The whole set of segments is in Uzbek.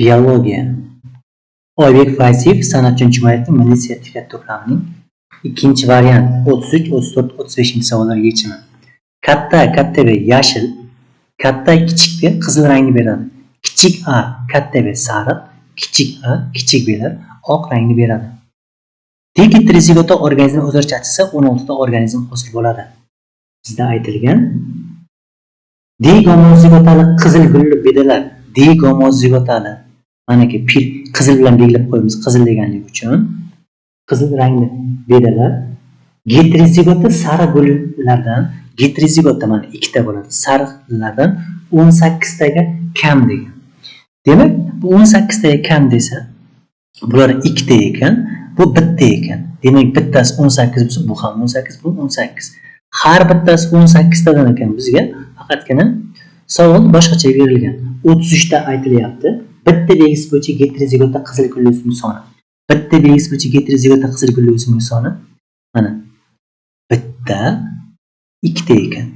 Biyologiya. Oybek Fayziyev San'atchi Jumayevning milliy sertifikat to'plamining ikkinchi variant 33, 34, 35 savollarga yechimi. Katta B yashil, katta kichik B qizil rangni beradi. Kichik A katta B sariq, kichik A kichik B'lar oq rangni beradi. Heterozigota organizm o'zaro achisa 16 ta organizm hosil bo'ladi. Bizda aytilgan digomozigotali qizil gulli bedalar, digomozigotali manaki qizil bilan belgilab qo'yamiz, qizil deganlik uchun qizil rangli bedalar heterozigota sariq gullardan heterozigota mana ikkita bo'ladi, sariqlardan 18 taga kam degan. Demak, bu 18 taga kam desa, bular ikkita ekan, bu bitta ekan. Demak, bittasi 18 bo'lsa, bu ham 18, bu 18. Har bittasi 18 tadan ekan. Bizga faqatgina savol boshqacha berilgan. 33 ta aytilyapti. Bitta belgisi bo'yicha heterozigota qizil gulli o'simlik soni. Bitta belgisi bo'yicha heterozigota qizil gulli o'simlik soni mana bitta, ikkita ekan.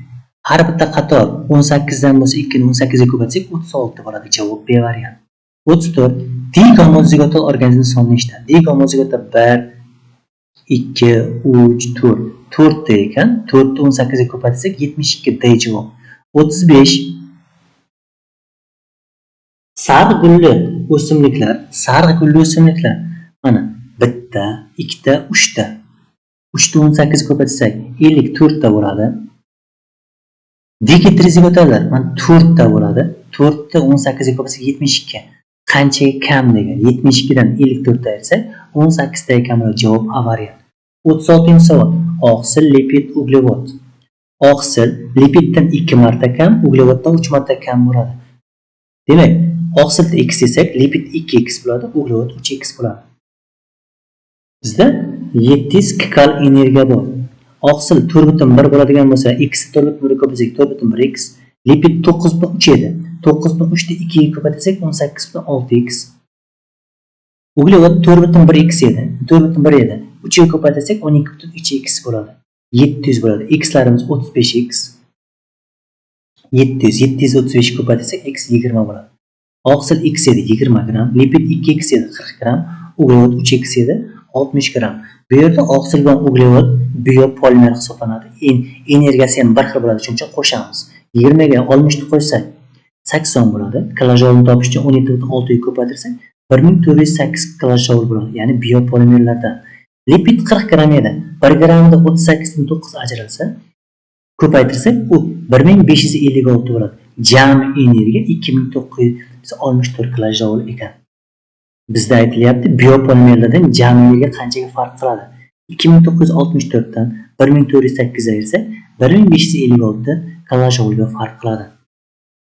Har bitta qator 18 dan bo'lsa 2 ni 18 ga ko'paytsak 36 bo'ladi. Javob B variant. 34. Digomozigota organizm soni nechta? Digomozigota 1 2 3 4 4 ta ekan. 4 ni 18 ga ko'paytsak 72 D javob. 35. Sariq gulli o'simliklar mana bitta, ikkita, 3 ta. 3 ta 18 ga ko'paytsak 54 ta bo'ladi. Heterozigotalar mana 4 ta bo'ladi. 4 ta 18 ga ko'paytsak 72. Qanchaga kam degan? 72 dan 54 ta aytsak 18 taga kam bo'ladi. Javob A variant. 36-savol. Oqsil, lipid, uglevod. Oqsil lipiddan 2 marta kam, uglevoddan 3 marta kam bo'ladi. Demak, oqsilda x desak, lipid 2x bo'ladi, uglevod 3x bo'ladi. Bizda 700 kcal energiya bor. Oqsil 4.1 bo'ladigan bo'lsa, x 4.1 ko'paytsak 4.1x, lipid 9.3 edi. 9.3 ni 2 ga ko'paytsak 18.6x. Uglevod 4.1x edi, 4.1 edi. 3 ga ko'paytsak 12.3x bo'ladi. 700 bo'ladi. X larimiz 35x. 735 ko'paytsak x 20 bo'ladi. Oqsil x edi 20 gram, lipid 2x edi 40 gram, uglevod 3x edi 60 gram. Bu yerda oqsil bilan uglevod biopolimer hisoblanadi. Energiyasi ham bir xil bo'ladi, shuncha qo'shamiz. 20 ga 60 ni qo'shsak 80 bo'ladi. Kilojolni topish uchun 17.6 ga ko'paytirsak 1408 kilojol bo'ladi. Ya'ni biopolimerlardan. Lipid 40 gram edi. 1 gramda 38.9 ajralsa, ko'paytirsak u 1556 bo'ladi. Jami energiya 2964 kilojol ekan. Bizda aytilyapti, biopolimerlardan jami energiya qanchaga farq qiladi? 2964 dan 1408 ayirsak 1556 kilojolga farq qiladi.